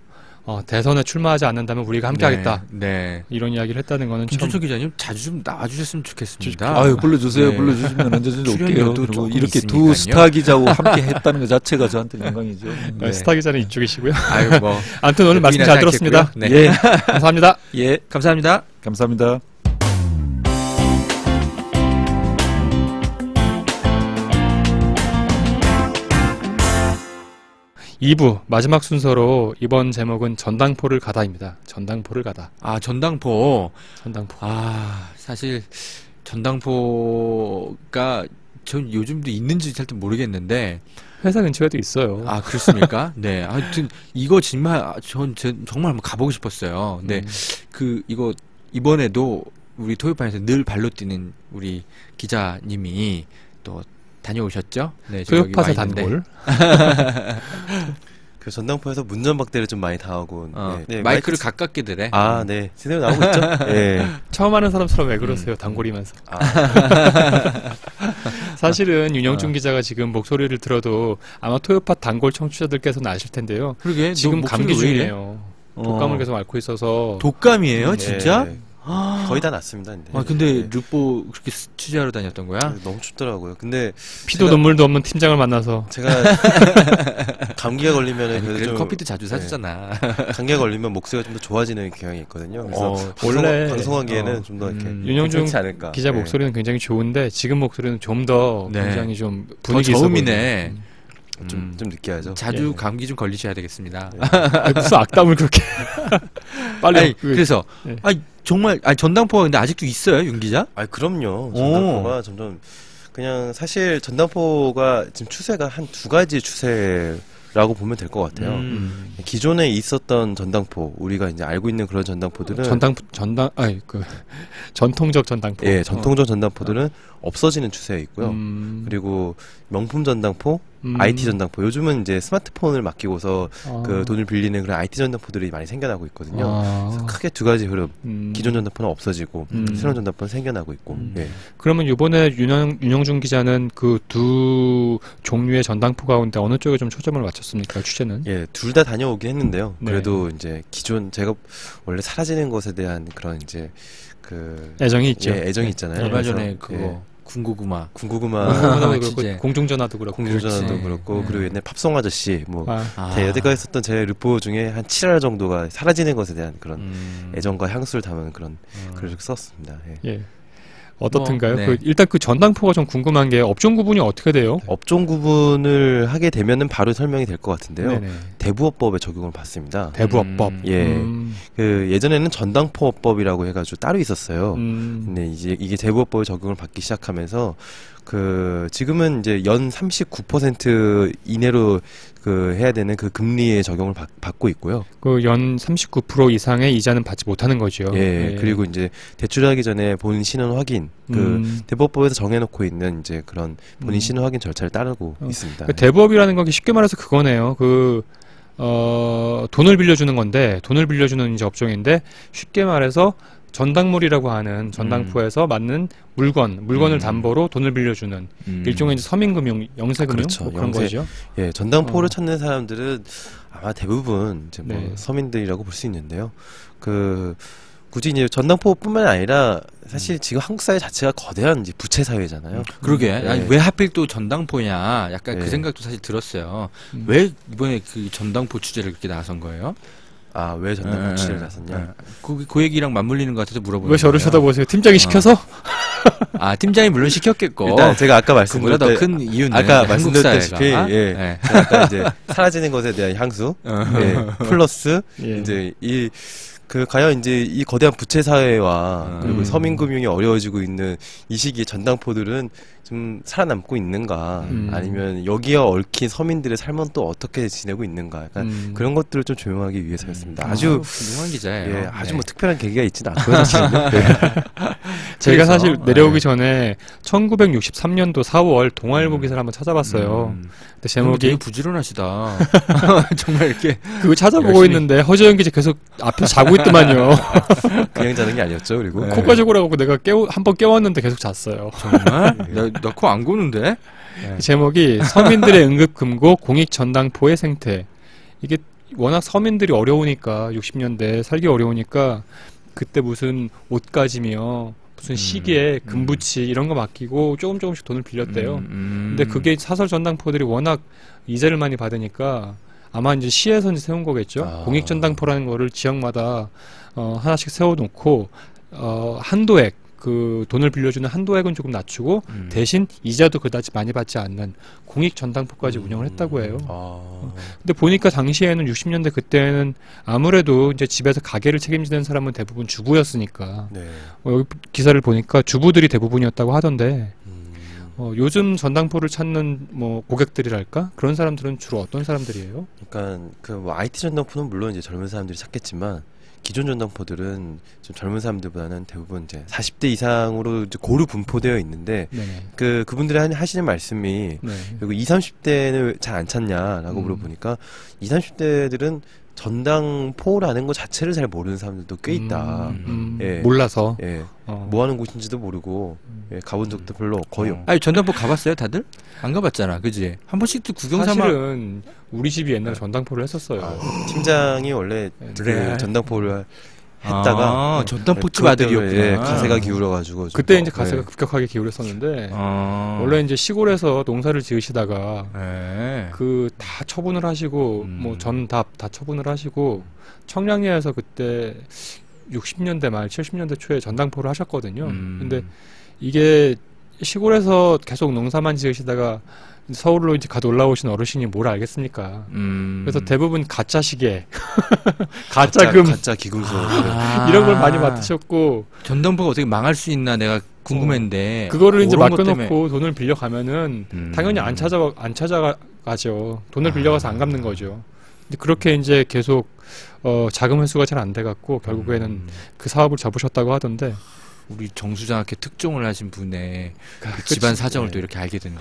대선에 출마하지 않는다면 우리가 함께하겠다 네. 이런 이야기를 했다는 거는 참 김준철 기자님 자주 좀 나와주셨으면 좋겠습니다. 아유 불러주세요. 네. 불러주시면 언제든지 올게요. 출연료도 그리고 조금 이렇게 있으니까요. 두 스타 기자와 함께 했다는 것 자체가 저한테 영광이죠. 네. 스타 기자는 이쪽이시고요. 아유 뭐 아무튼 오늘 말씀 잘 부인하지 들었습니다. 않겠고요. 네. 예, 감사합니다. 예, 감사합니다. 감사합니다. 2부 마지막 순서로 이번 제목은 전당포를 가다입니다. 전당포를 가다. 전당포. 전당포. 사실 전당포가 전 요즘도 있는지 잘 모르겠는데 회사 근처에도 있어요. 그렇습니까? 네. 하여튼 이거 정말 정말 한번 가보고 싶었어요. 근데 이거 이번에도 우리 토요판에서 늘 발로 뛰는 우리 기자님이 또 다녀오셨죠? 네, 지금 여기 토요팟의 와 있는데. 단골. 그 전당포에서 문전박대를 좀 많이 당하고 네, 마이크를 가깝게 대래. 네. 제대로 나오고 있죠? 예. 처음 하는 사람처럼 왜 그러세요? 단골이면서. 사실은 윤영준 기자가 지금 목소리를 들어도 아마 토요팟 단골 청취자들께서는 아실 텐데요. 그러게 지금 너 감기 목소리가 왜 이래? 중이에요. 독감을 계속 앓고 있어서. 독감이에요, 진짜? 네. 거의 다 났습니다. 근데. 근데 르뽀 그렇게 취재하러 다녔던 거야? 너무 춥더라고요. 근데 피도 제가- 눈물도 없는 팀장을 만나서 제가 감기가 걸리면은 아니, 그래도 그래도 좀 커피도 자주 사주잖아. 감기가 걸리면 목소리가 좀 더 좋아지는 경향이 있거든요. 그래서 원래 방송하기에는 좀 더 이렇게 윤영중 괜찮지 않을까. 기자 네. 목소리는 굉장히 좋은데 지금 목소리는 좀 더 네. 굉장히 좀 더 분위기 있어 저음이네. 좀 느끼하죠. 자주 예. 감기 좀 걸리셔야 되겠습니다. 보이고. 무슨 악담을 그렇게 빨리 아니, 그래서 예. 아니 정말 아니 전당포가 근데 아직도 있어요, 윤 기자? 아, 그럼요. 전당포가 점점 그냥 사실 전당포가 지금 추세가 한 두 가지 추세라고 보면 될 것 같아요. 기존에 있었던 전당포, 우리가 이제 알고 있는 그런 전당포들은 전통적 전당포. 예, 전통적 전당포들은 없어지는 추세에 있고요. 그리고 명품 전당포, IT 전당포. 요즘은 이제 스마트폰을 맡기고서 그 돈을 빌리는 그런 IT 전당포들이 많이 생겨나고 있거든요. 그래서 크게 두 가지 흐름. 기존 전당포는 없어지고 새로운 전당포는 생겨나고 있고. 예. 그러면 이번에 윤영중 기자는 그 두 종류의 전당포 가운데 어느 쪽에 좀 초점을 맞췄습니까? 취재는? 예, 둘 다 다녀오긴 했는데요. 네. 그래도 이제 기존 제가 원래 사라지는 것에 대한 그런 이제 그 애정이 있죠. 예, 애정이 있잖아요. 얼마 그래서, 전에 그거 예, 군고구마. 군고구마 공중전화도 진짜. 그렇고 공중전화도 그렇고. 공중전화도 그렇지. 그렇고 네. 그리고 옛날 팝송 아저씨 뭐 아, 제 여태까지 썼던 제 르포 중에 한 7화 정도가 사라지는 것에 대한 그런 애정과 향수를 담은 그런 글을 썼습니다. 예. 예. 어떻든가요? 네. 그 일단 그 전당포가 좀 궁금한 게 업종 구분이 어떻게 돼요? 업종 구분을 하게 되면은 바로 설명이 될 것 같은데요. 네네. 대부업법에 적용을 받습니다. 대부업법. 예. 그 예전에는 전당포업법이라고 해가지고 따로 있었어요. 근데 이제 이게 대부업법에 적용을 받기 시작하면서 그 지금은 이제 연 39% 이내로 그 해야 되는 그 금리의 적용을 받고 있고요. 그 연 39% 이상의 이자는 받지 못하는 거죠. 예. 그리고 이제 대출하기 전에 본인 신원 확인 그 대부업법에서 정해놓고 있는 이제 그런 본인 신원 확인 절차를 따르고 있습니다. 그 대부업이라는 건 쉽게 말해서 그거네요. 그 돈을 빌려주는 건데 돈을 빌려주는 이제 업종인데 쉽게 말해서 전당물이라고 하는 전당포에서 맞는 물건을 담보로 돈을 빌려주는 일종의 이제 서민금융, 영세금융 그렇죠. 뭐 그런 영세. 거죠. 예, 전당포를 찾는 사람들은 아마 대부분 이제 뭐 네. 서민들이라고 볼 수 있는데요. 그 굳이 이제 전당포뿐만 아니라 사실 지금 한국 사회 자체가 거대한 이제 부채 사회잖아요. 그러게. 네. 아니, 왜 하필 또 전당포냐. 약간 네. 그 생각도 사실 들었어요. 왜 이번에 그 전당포 취재를 그렇게 나선 거예요? 아, 왜 전당포 취재를 나섰냐? 그 얘기랑 맞물리는 것 같아서 물어보는 왜 저를 거예요. 쳐다보세요? 팀장이 시켜서? 아, 팀장이 물론 시켰겠고. 일단 제가 아까 그보다 더 큰 이유는 아까 한국 말씀드렸다시피 사회가. 예, 네. 제가 아까 이제 사라지는 것에 대한 향수, 예, 플러스 예. 이제 그 과연 이제 이 거대한 부채 사회와 그리고 서민 금융이 어려워지고 있는 이 시기에 전당포들은 좀 살아남고 있는가, 아니면 여기에 얽힌 서민들의 삶은 또 어떻게 지내고 있는가, 약간 그런 것들을 좀 조명하기 위해서였습니다. 아주 훌륭한 기자예요. 예, 아주 네. 뭐 특별한 계기가 있지는 않고요, 사실은. 네. 제가 그래서, 사실 내려오기 네. 전에 1963년도 4월 동아일보 기사를 한번 찾아봤어요. 근데 되게 제목이 부지런하시다. 정말 이렇게 그거 찾아보고 열심히. 있는데 허재영 기자 계속 앞에서 자고 있더만요. 그냥 자는 게 아니었죠, 그리고. 네. 코가 저고라고 내가 한번 깨웠는데 계속 잤어요. 정말 나 코 안 고는데. 제목이 서민들의 응급금고 공익전당포의 생태. 이게 워낙 서민들이 어려우니까 60년대 살기 어려우니까 그때 무슨 옷가지며 무슨 시계에 금붙이 이런 거 맡기고 조금씩 돈을 빌렸대요. 근데 그게 사설 전당포들이 워낙 이자를 많이 받으니까 아마 이제 시에서 이제 세운 거겠죠. 아. 공익전당포라는 거를 지역마다 하나씩 세워놓고 한도액 그 돈을 빌려주는 한도액은 조금 낮추고 대신 이자도 그다지 많이 받지 않는 공익전당포까지 운영을 했다고 해요. 아, 근데 보니까 당시에는 60년대 그때는 아무래도 이제 집에서 가게를 책임지는 사람은 대부분 주부였으니까 네. 여기 기사를 보니까 주부들이 대부분이었다고 하던데 요즘 전당포를 찾는 뭐 고객들이랄까 그런 사람들은 주로 어떤 사람들이에요? 그러니까 그 뭐 IT 전당포는 물론 이제 젊은 사람들이 찾겠지만 기존 전당포들은 좀 젊은 사람들보다는 대부분 이제 40대 이상으로 이제 고루 분포되어 있는데 네네. 그분들이 하시는 말씀이 네. 그리고 20, 30대는 잘 안 찾냐라고 물어보니까 20, 30대들은 전당포라는 것 자체를 잘 모르는 사람들도 꽤 있다. 예. 몰라서. 예. 뭐 하는 곳인지도 모르고 예, 가본 적도 별로 거의 없고. 아니 전당포 가봤어요 다들? 안 가봤잖아, 그지? 한 번씩도 구경 삼아. 사실은 우리 집이 옛날에 전당포를 했었어요. 팀장이 원래 그래. 그 전당포를 했다가 전당포집 그것 때문에, 아들이었구나. 가세가 기울어가지고 좀 그때 이제 가세가 예. 급격하게 기울었었는데 아. 원래 이제 시골에서 농사를 지으시다가 네. 그 다 처분을 하시고 뭐 전답 다 처분을 하시고 청량리에서 그때 60년대 말 70년대 초에 전당포를 하셨거든요. 근데 이게 시골에서 계속 농사만 지으시다가 서울로 이제 갓 올라오신 어르신이 뭘 알겠습니까? 그래서 대부분 가짜 시계, 가짜 금 가짜 기금속 이런 걸 많이 맡으셨고 전당포가 어떻게 망할 수 있나 내가 궁금했는데 그거를 이제 그런 것 맡겨놓고 돈을 빌려가면은 당연히 안 찾아가죠. 돈을 빌려가서 안 갚는 거죠. 근데 그렇게 이제 계속 자금 회수가 잘 안 돼갖고 결국에는 그 사업을 접으셨다고 하던데. 우리 정수장학회 특종을 하신 분의 그 그치. 집안 사정을 네. 또 이렇게 알게 되는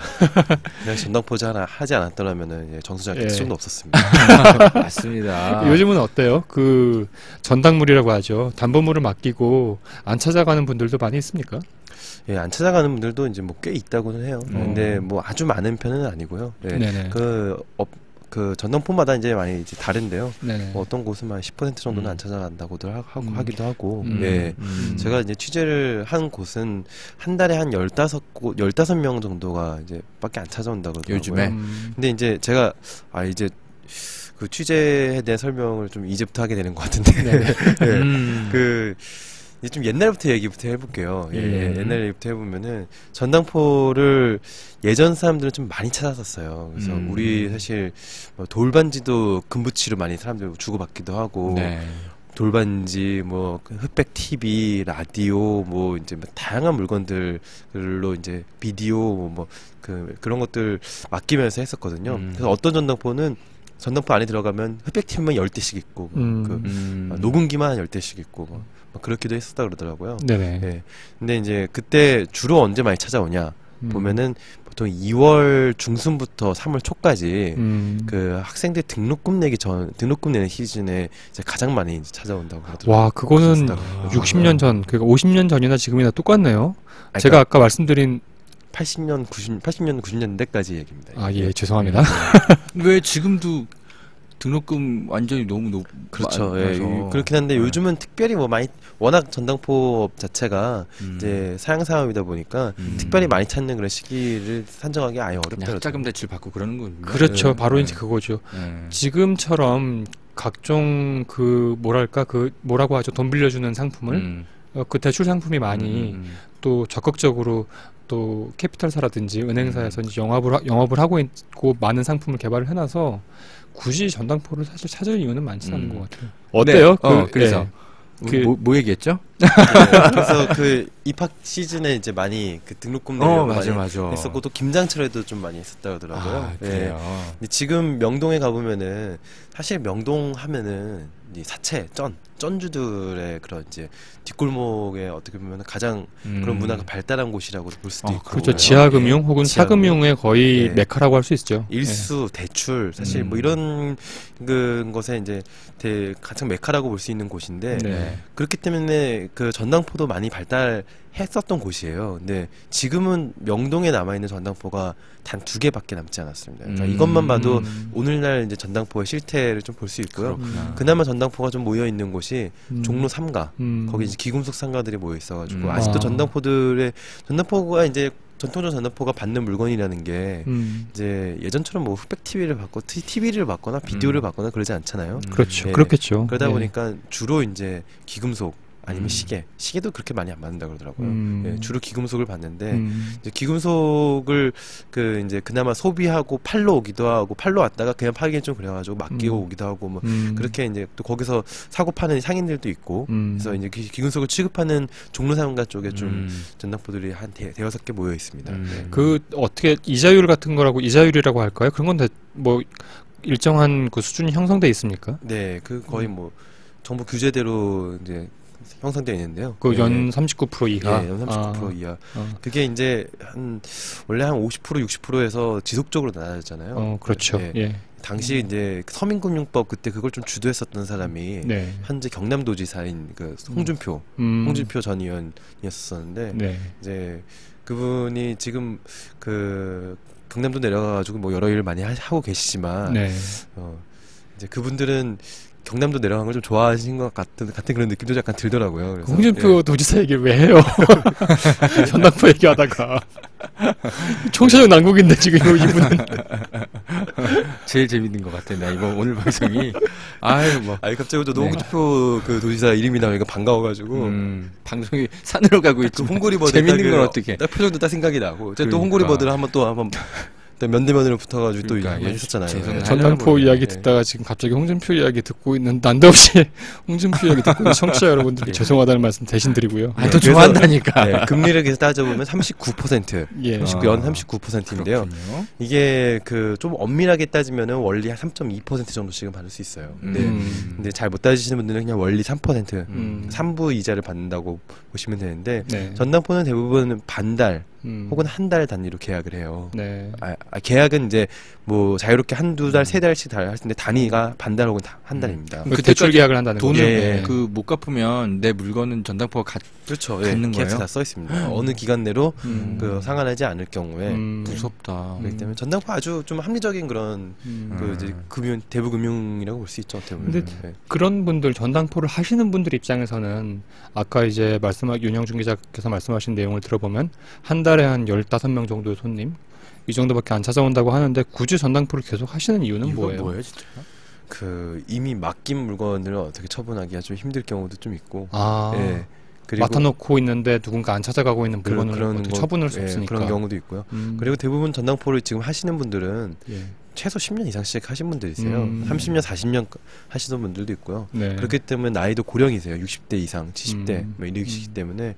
그냥 전당포지 하나 하지 않았더라면은 정수장 예. 특종도 없었습니다. 맞습니다. 요즘은 어때요? 그 전당물이라고 하죠. 담보물을 맡기고 안 찾아가는 분들도 많이 있습니까? 예, 안 찾아가는 분들도 이제 뭐 꽤 있다고는 해요. 근데 뭐 아주 많은 편은 아니고요. 예. 네네. 그 전당포마다 이제 많이 이제 다른데요. 네네. 뭐 어떤 곳은 한 10% 정도는 안 찾아간다고도 하기도 하고. 음. 예. 제가 이제 취재를 한 곳은 한 달에 한 15명 정도가 이제 밖에 안 찾아온다고 그러더라고요. 요즘에? 근데 이제 제가 이제 그 취재에 대한 설명을 좀 이제부터 하게 되는 것 같은데. 그 이제 좀 옛날부터 얘기부터 해볼게요. 예, 옛날 얘기부터 해보면은 전당포를 예전 사람들은 좀 많이 찾았었어요. 그래서 우리 사실 뭐 돌반지도 금부치로 많이 사람들 주고받기도 하고 네. 돌반지 뭐 흑백 TV, 라디오 뭐 이제 뭐 다양한 물건들로 이제 비디오 뭐 그런 것들 맡기면서 했었거든요. 그래서 어떤 전당포는 전당포 안에 들어가면 흑백 TV만 10대씩 있고 녹음기만 한 10대씩 있고 막 그렇기도 했었다 그러더라고요. 네네. 예. 근데 이제 그때 주로 언제 많이 찾아오냐 보면은 보통 2월 중순부터 3월 초까지 그 학생들 등록금 내는 시즌에 이제 가장 많이 이제 찾아온다고 그러더라고요. 와, 그거는 그랬었다고. 60년 전, 그러니까 50년 전이나 지금이나 똑같네요. 아니, 제가 아까 말씀드린 80년, 90년대까지 얘기입니다. 아, 예, 죄송합니다. 왜 지금도 등록금 완전히 너무 그렇죠. 예, 많아서. 그렇긴 한데 네. 요즘은 특별히 뭐 많이 워낙 전당포업 자체가 이제 사양 사업이다 보니까 특별히 많이 찾는 그런 시기를 산정하기 아예 그냥 어렵더라고요. 학자금 대출 받고 그러는 거군요. 그렇죠. 바로 네. 이제 그거죠. 네. 지금처럼 각종 그 뭐랄까 그 뭐라고 하죠? 돈 빌려주는 상품을 그 대출 상품이 많이 또 적극적으로 또 캐피탈사라든지 은행사에서 이제 영업을 하고 있고 많은 상품을 개발을 해놔서 굳이 전당포를 사실 찾을 이유는 많지 않은 것 같아요. 어때요? 네. 그래서 그- 뭐 얘기했죠? 네, 그래서 그 입학 시즌에 이제 많이 그 등록금 내려고 많이 맞아. 했었고 또 김장철에도 좀 많이 있었다 그러더라고요. 아, 예. 그래요. 근데 지금 명동에 가보면은 사실 명동 하면은 이 사채 쩐주들의 그런 이제 뒷골목에 어떻게 보면 가장 그런 문화가 발달한 곳이라고 볼 수도 있고 그렇죠. 지하금융 혹은 지하금융. 사금융의 거의 예. 메카라고 할 수 있죠. 일수, 대출 사실 뭐 이런 것에 이제 가장 메카라고 볼 수 있는 곳인데 네. 그렇기 때문에 그 전당포도 많이 발달했었던 곳이에요. 근데 지금은 명동에 남아있는 전당포가 단 2개밖에 남지 않았습니다. 그러니까 이것만 봐도 오늘날 이제 전당포의 실태를 좀 볼 수 있고요. 그렇구나. 그나마 전당포가 좀 모여 있는 곳이 음. 종로 3가 거기 이제 기금속 상가들이 모여 있어가지고 아직도 아. 전당포가 이제 전통적 전당포가 받는 물건이라는 게 음. 이제 예전처럼 뭐 흑백 TV를 받고 TV를 받거나 비디오를 받거나 그러지 않잖아요. 그렇죠. 예. 그렇겠죠. 그러다 예. 보니까 주로 이제 기금속 아니면 시계도 그렇게 많이 안 받는다 그러더라고요. 예, 주로 기금속을 받는데 이제 기금속을 그 이제 그나마 소비하고 팔러 오기도 하고 팔러 왔다가 그냥 팔기엔 좀 그래가지고 맡기고 오기도 하고 뭐 그렇게 이제 또 거기서 사고 파는 상인들도 있고 그래서 이제 기금속을 취급하는 종로상가 쪽에 좀 전당포들이 한 대여섯 개 모여 있습니다. 네. 그 어떻게 이자율 같은 거라고 이자율이라고 할까요? 그런 건 뭐 일정한 그 수준이 형성돼 있습니까? 네, 그 거의 뭐 정부 규제대로 이제 형성되어 있는데요. 그 예. 연 39% 이하. 예, 연 39% 이하. 아. 그게 이제 원래 한 50% 60%에서 지속적으로 낮아졌잖아요. 그렇죠. 예. 예. 당시 이제 서민금융법 그때 그걸 좀 주도했었던 사람이 네. 현재 경남도지사인 그 홍준표 전 의원이었었는데 네. 이제 그분이 지금 그 경남도 내려가가지고 뭐 여러 일을 많이 하고 계시지만 네. 이제 그분들은 경남도 내려간 걸 좀 좋아하신 것 같은 그런 느낌도 약간 들더라고요. 그래서, 홍준표 도지사 얘기를 왜 해요? 전당포 얘기하다가 총체적 난국인데 지금 이분은 제일 재밌는 것 같아. 나 이번 오늘 방송이 아유 뭐 아니 갑자기 저도 네. 홍준표 그 도지사 이름이 나오니까 반가워가지고 방송이 산으로 가고 있지. 홍고리버드 재밌는 건 어떻게? 딱 표정도 딱 생각이 나고 제가 또 그러니까. 홍고리버드를 한번 면대면으로 붙어가지고 그러니까, 또 했었잖아요. 죄송해요. 전당포 이야기 듣다가 지금 갑자기 홍준표 이야기 듣고 있는 난데없이 홍준표 이야기 듣고 있는 청취자 여러분들께 죄송하다는 말씀 대신 드리고요. 또 좋아한다니까. 네, 금리를 계속 따져보면 39%, 예. 연 39%인데요. 그렇군요. 이게 그 좀 엄밀하게 따지면은 원리 한 3.2% 정도씩은 받을 수 있어요. 근데 잘 못 따지시는 분들은 그냥 원리 3%, 3부 이자를 받는다고 보시면 되는데 네. 전당포는 대부분 반달 혹은 한 달 단위로 계약을 해요. 네. 계약은 이제 뭐 자유롭게 한두 달, 세 달씩 할 텐데 단위가 반달 혹은 한 달입니다. 그 대출 계약을 한다는 돈을 거죠. 예. 그 못 갚으면 내 물건은 전당포가 그렇죠. 갖는 계약서 거예요? 다 써 있습니다. 어느 기간 내로 그 상환하지 않을 경우에 무섭다. 그렇기 때문에 전당포 아주 좀 합리적인 그런 그 이제 대부금융이라고 볼 수 있죠. 어떻게 보면. 근데 그런 분들 전당포를 하시는 분들 입장에서는 아까 이제 윤영준 기자께서 말씀하신 내용을 들어보면 한 달에 한 15명 정도의 손님 이 정도밖에 안 찾아온다고 하는데 굳이 전당포를 계속 하시는 이유는 뭐예요? 진짜? 그 이미 맡긴 물건을 어떻게 처분하기가 좀 힘들 경우도 좀 있고. 아. 예. 그리고 맡아놓고 있는데 누군가 안 찾아가고 있는 물건을 그런 어떻게 거, 처분할 수 예, 없으니까. 그런 경우도 있고요. 그리고 대부분 전당포를 지금 하시는 분들은 예. 최소 10년 이상씩 하신 분들이세요. 30년, 40년 하시던 분들도 있고요. 네. 그렇기 때문에 나이도 고령이세요. 60대 이상, 70대 뭐 이러시기 때문에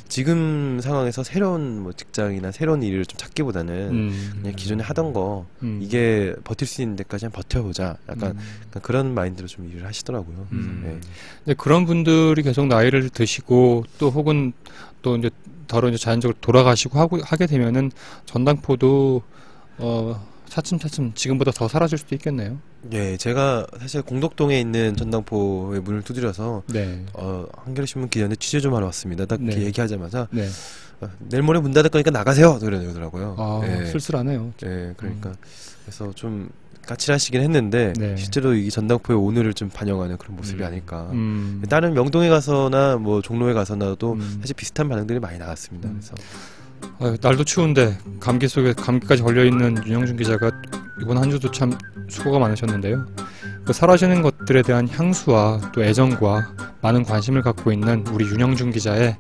지금 상황에서 새로운 뭐 직장이나 새로운 일을 좀 찾기보다는 그냥 기존에 하던 거 이게 버틸 수 있는 데까지 한 버텨보자. 약간 그런 마인드로 좀 일을 하시더라고요. 네. 근데 그런 분들이 계속 나이를 드시고 또 혹은 또 이제 이제 자연적으로 돌아가시고 하게 되면은 전당포도 차츰차츰 지금보다 더 사라질 수도 있겠네요. 예, 제가 사실 공덕동에 있는 전당포의 문을 두드려서 네. 한겨레신문 기자한테 취재 좀 하러 왔습니다. 딱 이렇게 네. 얘기하자마자 네. 내일 모레 문 닫을 거니까 나가세요. 그러더라고요. 아, 예. 쓸쓸하네요. 예, 그러니까 그래서 좀 까칠하시긴 했는데 네. 실제로 이 전당포의 오늘을 좀 반영하는 그런 모습이 아닐까. 음. 다른 명동에 가서나 뭐 종로에 가서나도 사실 비슷한 반응들이 많이 나왔습니다. 그래서 날도 추운데 감기 속에 감기까지 걸려 있는 윤영준 기자가 이번 한 주도 참 수고가 많으셨는데요. 그 사라지는 것들에 대한 향수와 또 애정과 많은 관심을 갖고 있는 우리 윤영준 기자의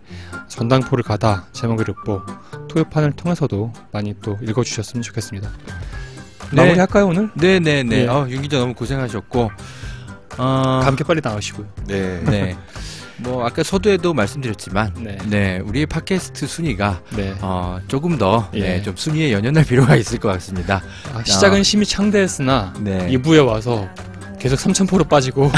전당포를 가다 제목의 르포 토요판을 통해서도 많이 또 읽어주셨으면 좋겠습니다. 네. 마무리할까요 오늘? 네네네. 예. 윤 기자 너무 고생하셨고. 감기 빨리 나으시고요. 네. 네. 뭐 아까 서두에도 말씀드렸지만, 네. 네, 우리의 팟캐스트 순위가 네. 조금 더 예. 좀 순위에 연연할 필요가 있을 것 같습니다. 시작은 심히 창대했으나 네. 2부에 와서 계속 3,000%로 빠지고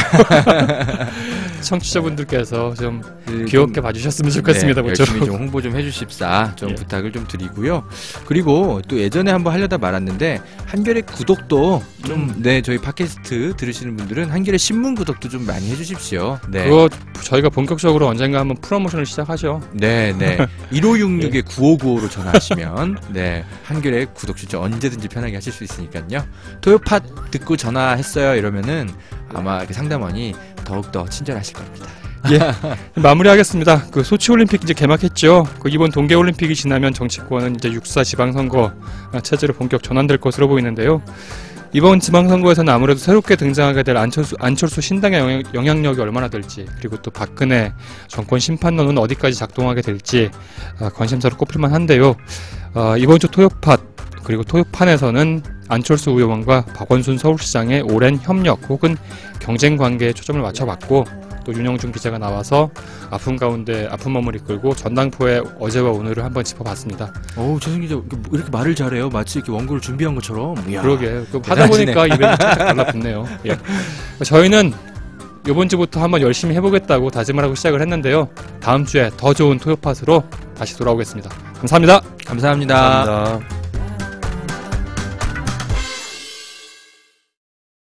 청취자분들께서 좀 귀엽게 봐주셨으면 좋겠습니다. 네, 모쪼록. 열심히 좀 홍보 좀 해주십사 좀 예. 부탁을 좀 드리고요. 그리고 또 예전에 한번 하려다 말았는데 한겨레 구독도 좀 저희 팟캐스트 들으시는 분들은 한겨레 신문 구독도 좀 많이 해주십시오. 네. 그거 저희가 본격적으로 언젠가 한번 프로모션을 시작하죠. 네. 1566에 9595로 전화하시면 네 한겨레 구독 진짜 언제든지 편하게 하실 수 있으니까요. 토요팟 듣고 전화했어요 이러면은 아마 이렇게 상담원이 더욱더 친절하실 겁니다. 예. 마무리하겠습니다. 그 소치 올림픽 이제 개막했죠. 그 이번 동계 올림픽이 지나면 정치권은 이제 6.4 지방선거 체제로 본격 전환될 것으로 보이는데요. 이번 지방선거에서는 아무래도 새롭게 등장하게 될 안철수 신당의 영향력이 얼마나 될지, 그리고 또 박근혜 정권 심판론은 어디까지 작동하게 될지 관심사로 꼽힐만 한데요. 이번 주 토요팟 그리고 토요판에서는 안철수 의원과 박원순 서울시장의 오랜 협력 혹은 경쟁 관계에 초점을 맞춰봤고, 또 윤영준 기자가 나와서 아픈 가운데 아픈 몸을 이끌고 전당포의 어제와 오늘을 한번 짚어봤습니다. 최승 기자 이렇게 말을 잘해요. 마치 이렇게 원고를 준비한 것처럼. 이야, 그러게 하다 보니까 입에 착착 달라붙네요. 예. 저희는 이번 주부터 한번 열심히 해보겠다고 다짐을 하고 시작을 했는데요. 다음 주에 더 좋은 토요팟으로 다시 돌아오겠습니다. 감사합니다. 감사합니다. 감사합니다.